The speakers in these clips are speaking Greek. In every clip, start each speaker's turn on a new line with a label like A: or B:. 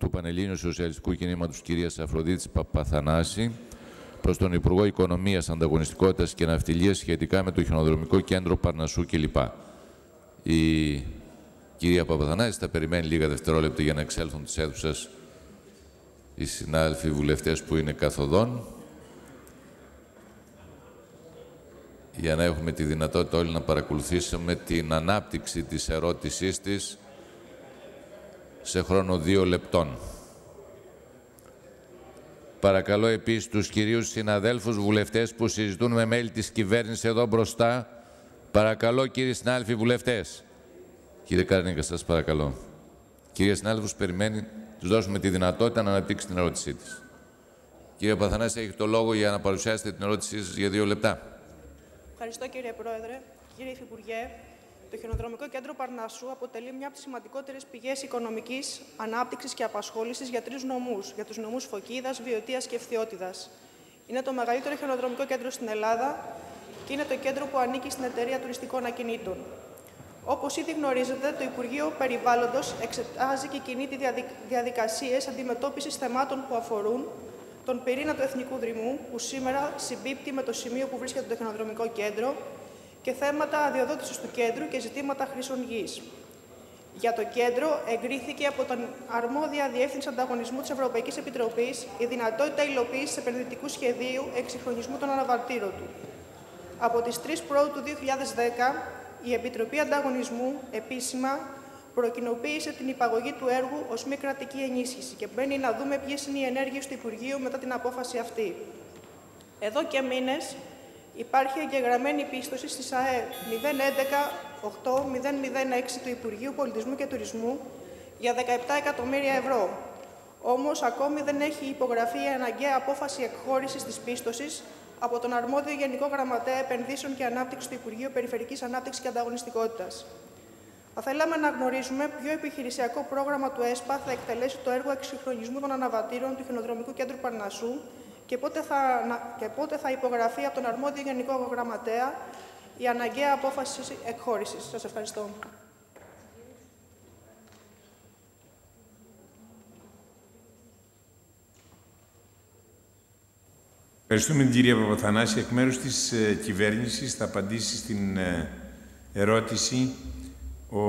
A: του Πανελλήνιου Σοσιαλιστικού Κινήματος κυρίας Αφροδίτης Παπαθανάση προς τον Υπουργό Οικονομίας, Ανταγωνιστικότητας και Ναυτιλίας σχετικά με το χιονοδρομικό κέντρο Παρνασσού κλπ. Η κυρία Παπαθανάση θα περιμένει λίγα δευτερόλεπτα για να εξέλθουν της αίθουσας οι συνάδελφοι βουλευτές που είναι καθοδόν, για να έχουμε τη δυνατότητα όλοι να παρακολουθήσουμε την ανάπτυξη της ερώτησής της σε χρόνο 2 λεπτών. Παρακαλώ επίσης τους κυρίους συναδέλφους βουλευτές που συζητούν με μέλη της κυβέρνησης εδώ μπροστά. Παρακαλώ, κύριοι συνάδελφοι βουλευτές. Κύριε Καρνίκα, σας παρακαλώ. Κυρία συνάδελφος περιμένει, τους δώσουμε τη δυνατότητα να αναπτύξει την ερώτησή της. Κύριε Παπαθανάση, έχει το λόγο για να παρουσιάσετε την ερώτησή σας για 2 λεπτά.
B: Ευχαριστώ, κύριε Πρόεδρε. Κύριε Υφυπουργέ, το χιονοδρομικό κέντρο Παρνασσού αποτελεί μια από τις σημαντικότερες πηγές οικονομικής ανάπτυξης και απασχόλησης για 3 νομούς, για τους νομούς Φωκίδας, Βιωτίας και Ευθυότητας. Είναι το μεγαλύτερο χιονοδρομικό κέντρο στην Ελλάδα και είναι το κέντρο που ανήκει στην Εταιρεία Τουριστικών Ακινήτων. Όπως ήδη γνωρίζετε, το Υπουργείο Περιβάλλοντος εξετάζει και κινεί διαδικασίες αντιμετώπισης θεμάτων που αφορούν τον πυρήνα του Εθνικού Δρυμού, που σήμερα συμπίπτει με το σημείο που βρίσκεται το χιονοδρομικό κέντρο, και θέματα αδειοδότησης του κέντρου και ζητήματα χρήσεων γης. Για το κέντρο εγκρίθηκε από την αρμόδια Διεύθυνση Ανταγωνισμού της Ευρωπαϊκής Επιτροπής η δυνατότητα υλοποίησης επενδυτικού σχεδίου εξυγχρονισμού των αναβατήρων του. Από τις 3 Πρώτου 2010, η Επιτροπή Ανταγωνισμού επίσημα προκοινοποίησε την υπαγωγή του έργου ως μη κρατική ενίσχυση και μπαίνει να δούμε ποιες είναι οι ενέργειες του Υπουργείου μετά την απόφαση αυτή. Εδώ και μήνες υπάρχει εγγεγραμμένη πίστοση στις ΑΕ 011-8-006 του Υπουργείου Πολιτισμού και Τουρισμού για 17 εκατομμύρια ευρώ. Όμως, ακόμη δεν έχει υπογραφεί η αναγκαία απόφαση εκχώρησης της πίστοσης από τον αρμόδιο Γενικό Γραμματέα Επενδύσεων και Ανάπτυξης του Υπουργείου Περιφερειακής Ανάπτυξης και Ανταγωνιστικότητας. Θα θέλαμε να γνωρίζουμε ποιο επιχειρησιακό πρόγραμμα του ΕΣΠΑ θα εκτελέσει το έργο εξυγχρονισμού των αναβατήρων του χιονοδρομικού κέντρου Παρνασσού και πότε θα υπογραφεί από τον αρμόδιο Γενικό Γραμματέα η αναγκαία απόφαση εκχώρησης. Σας ευχαριστώ.
C: Ευχαριστούμε την κυρία Παπαθανάση. Εκ μέρους της κυβέρνησης θα απαντήσει στην ερώτηση ο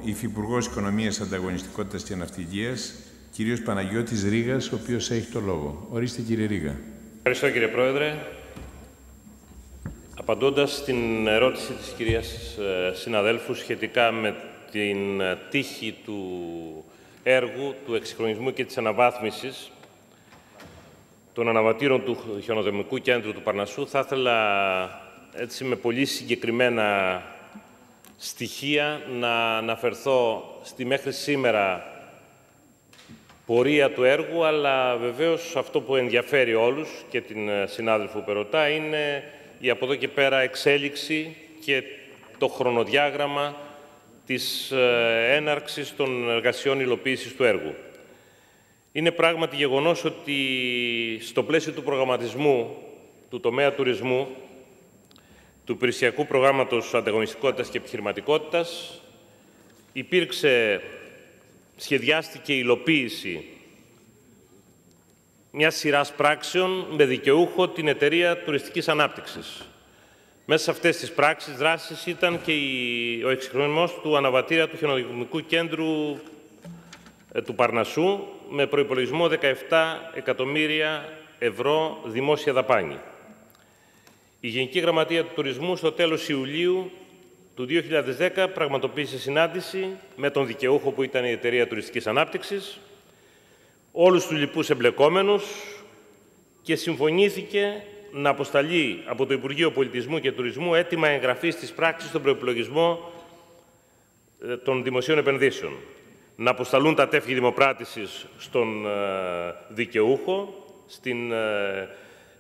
C: Υφυπουργός Οικονομίας, Ανταγωνιστικότητας και Ναυτιλίας, κύριος Παναγιώτης Ρήγας, ο οποίος έχει το λόγο. Ορίστε, κύριε Ρήγα.
D: Ευχαριστώ, κύριε Πρόεδρε. Απαντώντας στην ερώτηση της κυρίας συναδέλφου σχετικά με την τύχη του έργου, του εξυγχρονισμού και της αναβάθμισης των αναβατήρων του χιονοδρομικού κέντρου του Παρνασσού, θα ήθελα έτσι με πολύ συγκεκριμένα στοιχεία να αναφερθώ στη μέχρι σήμερα πορεία του έργου, αλλά βεβαίως αυτό που ενδιαφέρει όλους και την συνάδελφο που ρωτά είναι η από εδώ και πέρα εξέλιξη και το χρονοδιάγραμμα της έναρξης των εργασιών υλοποίησης του έργου. Είναι πράγματι γεγονός ότι στο πλαίσιο του προγραμματισμού του τομέα τουρισμού, του υπηρεσιακού προγράμματος ανταγωνιστικότητας και επιχειρηματικότητας, σχεδιάστηκε η υλοποίηση μιας σειράς πράξεων με δικαιούχο την Εταιρεία Τουριστικής Ανάπτυξης. Μέσα σε αυτές τις πράξεις δράσεις ήταν και ο εξυγχρονισμός του αναβατήρα του χιονοδρομικού κέντρου του Παρνασσού με προϋπολογισμό 17 εκατομμύρια ευρώ δημόσια δαπάνη. Η Γενική Γραμματεία του Τουρισμού στο τέλος Ιουλίου του 2010 πραγματοποίησε συνάντηση με τον δικαιούχο που ήταν η Εταιρεία Τουριστικής Ανάπτυξης, όλους τους λοιπούς εμπλεκόμενους και συμφωνήθηκε να αποσταλεί από το Υπουργείο Πολιτισμού και Τουρισμού αίτημα εγγραφής της πράξης στον προϋπολογισμό των δημοσίων επενδύσεων. Να αποσταλούν τα τεύχη δημοπράτησης στον δικαιούχο, στην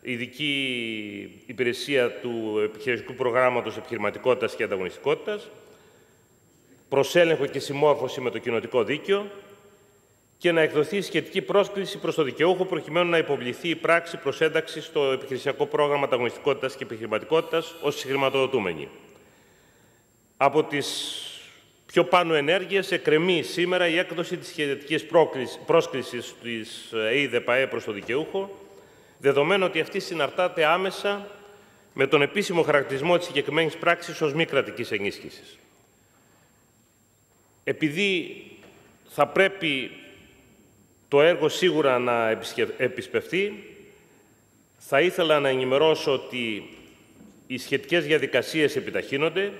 D: ειδική υπηρεσία του επιχειρησιακού προγράμματος επιχειρηματικότητας και ανταγωνιστικότητας, προς έλεγχο και συμμόρφωση με το κοινοτικό δίκαιο και να εκδοθεί σχετική πρόσκληση προς το δικαιούχο προκειμένου να υποβληθεί η πράξη προς ένταξη στο επιχειρησιακό πρόγραμμα ανταγωνιστικότητας και επιχειρηματικότητας ως συγχρηματοδοτούμενη. Από τις πιο πάνω ενέργειας, εκκρεμεί σήμερα η έκδοση της σχετικής πρόσκλησης της ΕΙΔΕΠΑΕ προς το δικαιούχο, δεδομένου ότι αυτή συναρτάται άμεσα με τον επίσημο χαρακτηρισμό της συγκεκριμένης πράξης ως μη κρατικής ενίσχυσης. Επειδή θα πρέπει το έργο σίγουρα να επισπευθεί, θα ήθελα να ενημερώσω ότι οι σχετικές διαδικασίες επιταχύνονται.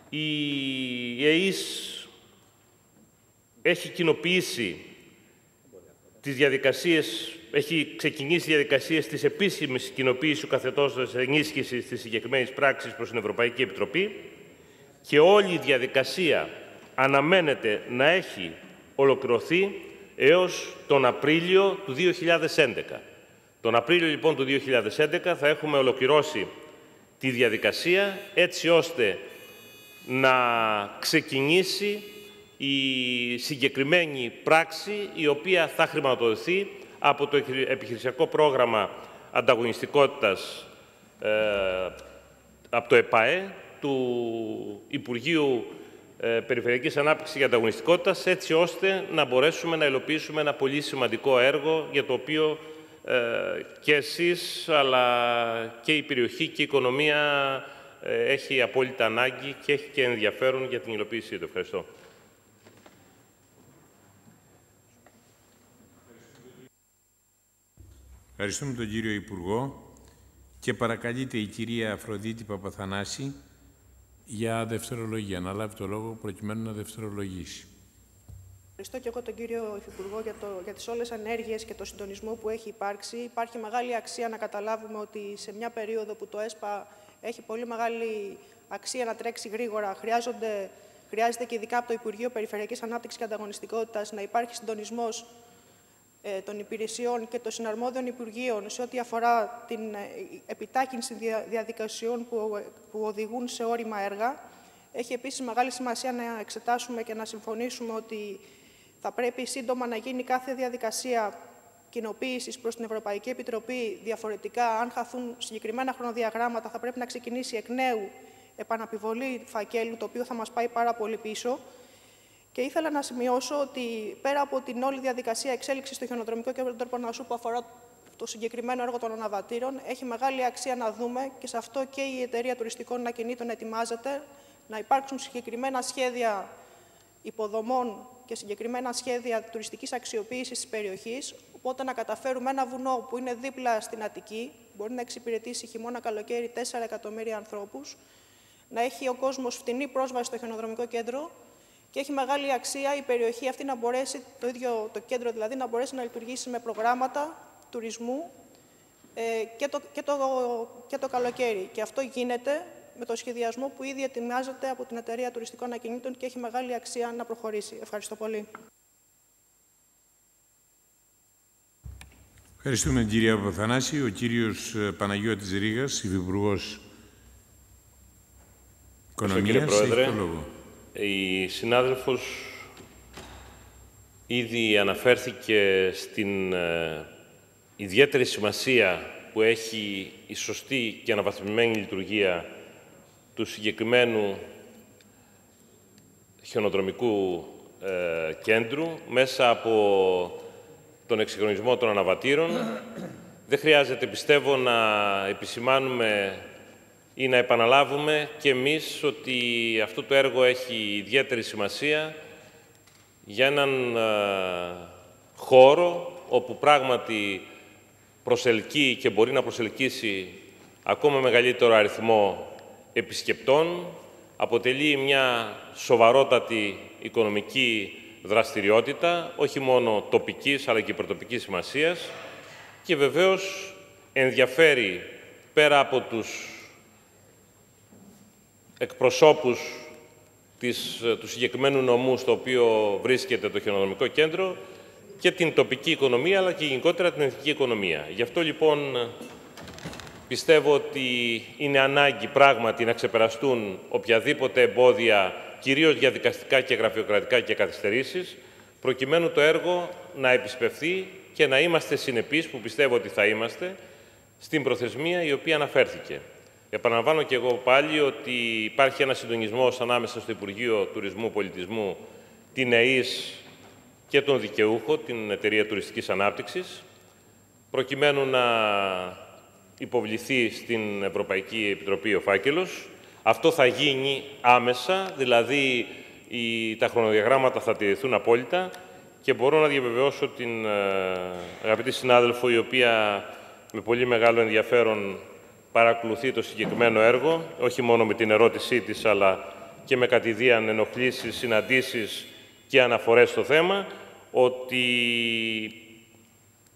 D: Η ΕΙΣ έχει κοινοποιήσει τις διαδικασίες, έχει ξεκινήσει διαδικασίες της επίσημης κοινοποίησης του καθεστώτος ενίσχυσης της συγκεκριμένης πράξης προς την Ευρωπαϊκή Επιτροπή και όλη η διαδικασία αναμένεται να έχει ολοκληρωθεί έως τον Απρίλιο του 2011. Τον Απρίλιο λοιπόν του 2011 θα έχουμε ολοκληρώσει τη διαδικασία έτσι ώστε να ξεκινήσει η συγκεκριμένη πράξη η οποία θα χρηματοδοτηθεί από το επιχειρησιακό πρόγραμμα ανταγωνιστικότητας από το ΕΠΑΕ του Υπουργείου Περιφερειακής Ανάπτυξης και Ανταγωνιστικότητας, έτσι ώστε να μπορέσουμε να υλοποιήσουμε ένα πολύ σημαντικό έργο για το οποίο και εσείς αλλά και η περιοχή και η οικονομία έχει απόλυτα ανάγκη και έχει και ενδιαφέρον για την υλοποίησή του. Ευχαριστώ.
C: Ευχαριστούμε τον κύριο Υπουργό και παρακαλείται η κυρία Αφροδίτη Παπαθανάση για δευτερολογία, να λάβει το λόγο προκειμένου να δευτερολογήσει.
B: Ευχαριστώ και εγώ τον κύριο Υφυπουργό για τις όλες ενέργειες και το συντονισμό που έχει υπάρξει. Υπάρχει μεγάλη αξία να καταλάβουμε ότι σε μια περίοδο που το ΕΣΠΑ έχει πολύ μεγάλη αξία να τρέξει γρήγορα, χρειάζεται και ειδικά από το Υπουργείο Περιφερειακής Ανάπτυξης και Ανταγωνιστικότητας να υπάρχει συντονισμός των υπηρεσιών και των συναρμόδιων Υπουργείων σε ό,τι αφορά την επιτάχυνση διαδικασιών που οδηγούν σε όριμα έργα. Έχει επίσης μεγάλη σημασία να εξετάσουμε και να συμφωνήσουμε ότι θα πρέπει σύντομα να γίνει κάθε διαδικασία κοινοποίησης προς την Ευρωπαϊκή Επιτροπή. Διαφορετικά, αν χαθούν συγκεκριμένα χρονοδιαγράμματα, θα πρέπει να ξεκινήσει εκ νέου επαναπιβολή φακέλου, το οποίο θα μας πάει πάρα πολύ πίσω. Και ήθελα να σημειώσω ότι πέρα από την όλη διαδικασία εξέλιξης στο χιονοδρομικό κέντρο Παρνασσού που αφορά το συγκεκριμένο έργο των αναβατήρων, έχει μεγάλη αξία να δούμε και σε αυτό και η Εταιρεία Τουριστικών Ακινήτων ετοιμάζεται να υπάρξουν συγκεκριμένα σχέδια υποδομών και συγκεκριμένα σχέδια τουριστικής αξιοποίησης της περιοχής. Οπότε να καταφέρουμε ένα βουνό που είναι δίπλα στην Αττική, μπορεί να εξυπηρετήσει χειμώνα καλοκαίρι 4 εκατομμύρια ανθρώπους, να έχει ο κόσμος φτηνή πρόσβαση στο χιονοδρομικό κέντρο. Και έχει μεγάλη αξία η περιοχή αυτή να μπορέσει, το ίδιο το κέντρο δηλαδή, να μπορέσει να λειτουργήσει με προγράμματα τουρισμού και το καλοκαίρι. Και αυτό γίνεται με το σχεδιασμό που ήδη ετοιμάζεται από την Εταιρεία Τουριστικών Ακινήτων και έχει μεγάλη αξία να προχωρήσει. Ευχαριστώ πολύ.
C: Ευχαριστούμε την κυρία Παπαθανάση. Ο κύριος Παναγιώτης Ρήγας, Υφυπουργός Οικονομίας, έχει το λόγο.
D: Η συνάδελφος ήδη αναφέρθηκε στην ιδιαίτερη σημασία που έχει η σωστή και αναβαθμισμένη λειτουργία του συγκεκριμένου χιονοδρομικού κέντρου μέσα από τον εξυγχρονισμό των αναβατήρων. Δεν χρειάζεται, πιστεύω, να επισημάνουμε ή να επαναλάβουμε και εμείς ότι αυτό το έργο έχει ιδιαίτερη σημασία για έναν χώρο όπου πράγματι προσελκύει και μπορεί να προσελκύσει ακόμα μεγαλύτερο αριθμό επισκεπτών, αποτελεί μια σοβαρότατη οικονομική δραστηριότητα, όχι μόνο τοπικής αλλά και υπερτοπικής σημασίας και βεβαίως ενδιαφέρει πέρα από τους εκπροσώπους του συγκεκριμένου νομού στο οποίο βρίσκεται το χιονοδρομικό κέντρο και την τοπική οικονομία αλλά και γενικότερα την εθνική οικονομία. Γι' αυτό λοιπόν πιστεύω ότι είναι ανάγκη πράγματι να ξεπεραστούν οποιαδήποτε εμπόδια, κυρίως διαδικαστικά και γραφειοκρατικά και καθυστερήσεις, προκειμένου το έργο να επισπευθεί και να είμαστε συνεπείς, που πιστεύω ότι θα είμαστε, στην προθεσμία η οποία αναφέρθηκε. Επαναλαμβάνω και εγώ πάλι ότι υπάρχει ένας συντονισμός ανάμεσα στο Υπουργείο Τουρισμού Πολιτισμού, την ΕΕΣ και τον δικαιούχο, την Εταιρεία Τουριστικής Ανάπτυξης, προκειμένου να υποβληθεί στην Ευρωπαϊκή Επιτροπή ο φάκελος. Αυτό θα γίνει άμεσα, δηλαδή τα χρονοδιαγράμματα θα τηρηθούν απόλυτα και μπορώ να διαβεβαιώσω την αγαπητή συνάδελφο, η οποία με πολύ μεγάλο ενδιαφέρον παρακολουθεί το συγκεκριμένο έργο, όχι μόνο με την ερώτησή της, αλλά και με κατηδίαν ενοχλήσεις, συναντήσεις και αναφορές στο θέμα, ότι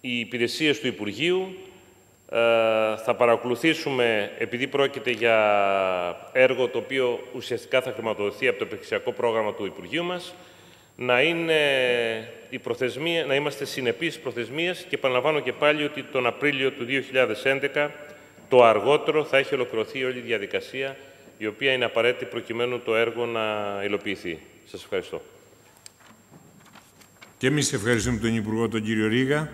D: οι υπηρεσίες του Υπουργείου θα παρακολουθήσουμε, επειδή πρόκειται για έργο το οποίο ουσιαστικά θα χρηματοδοτηθεί από το επεξιακό πρόγραμμα του Υπουργείου μας, να είμαστε συνεπείς προθεσμίες και επαναλαμβάνω και πάλι ότι τον Απρίλιο του 2011 το αργότερο θα έχει ολοκληρωθεί όλη η διαδικασία, η οποία είναι απαραίτητη προκειμένου το έργο να υλοποιηθεί. Σας ευχαριστώ.
C: Και εμείς ευχαριστούμε τον Υπουργό, τον κύριο Ρήγα.